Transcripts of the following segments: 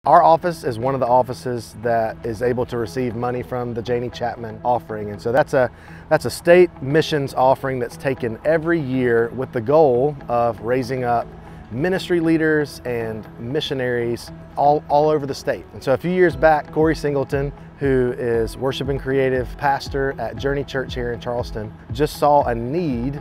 Our office is one of the offices that is able to receive money from the Janie Chapman Offering. And so that's a state missions offering that's taken every year with the goal of raising up ministry leaders and missionaries all over the state. And so a few years back, Corey Singleton, who is worship and creative pastor at Journey Church here in Charleston, just saw a need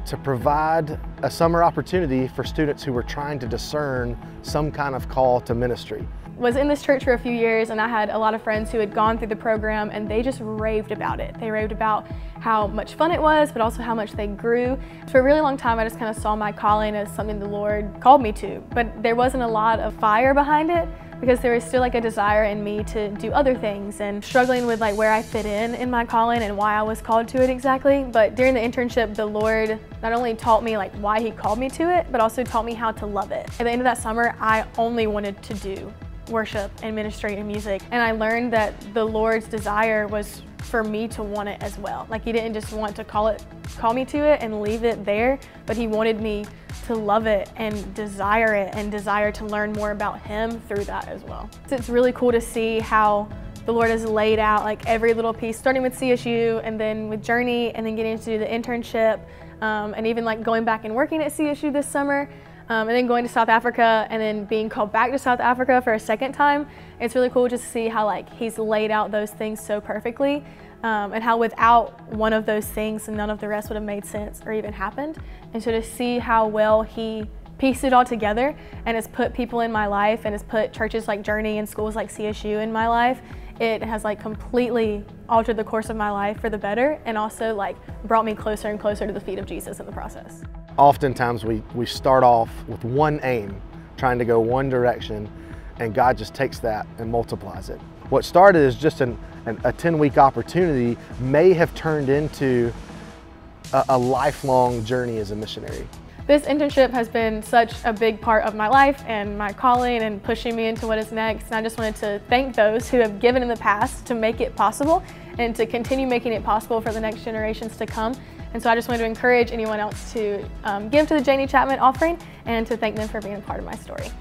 to provide a summer opportunity for students who were trying to discern some kind of call to ministry. Was in this church for a few years, and I had a lot of friends who had gone through the program, and they just raved about it. They raved about how much fun it was, but also how much they grew. For a really long time, I just kind of saw my calling as something the Lord called me to, but there wasn't a lot of fire behind it, because there was still like a desire in me to do other things and struggling with like where I fit in my calling and why I was called to it exactly. But during the internship, the Lord not only taught me like why He called me to it, but also taught me how to love it. At the end of that summer, I only wanted to do worship and ministry and music. And I learned that the Lord's desire was for me to want it as well. Like He didn't just want to call me to it and leave it there, but He wanted me to love it and desire to learn more about Him through that as well. So it's really cool to see how the Lord has laid out like every little piece, starting with CSU and then with Journey and then getting to do the internship and even like going back and working at CSU this summer. And then going to South Africa and then being called back to South Africa for a second time. It's really cool just to see how like He's laid out those things so perfectly and how without one of those things none of the rest would have made sense or even happened. And so to see how well He pieced it all together and has put people in my life and has put churches like Journey and schools like CSU in my life, it has like completely altered the course of my life for the better and also like brought me closer and closer to the feet of Jesus in the process. Oftentimes we start off with one aim, trying to go one direction, and God just takes that and multiplies it. What started as just a 10-week opportunity may have turned into a lifelong journey as a missionary. This internship has been such a big part of my life and my calling and pushing me into what is next. And I just wanted to thank those who have given in the past to make it possible and to continue making it possible for the next generations to come. And so I just wanted to encourage anyone else to give to the Janie Chapman Offering and to thank them for being a part of my story.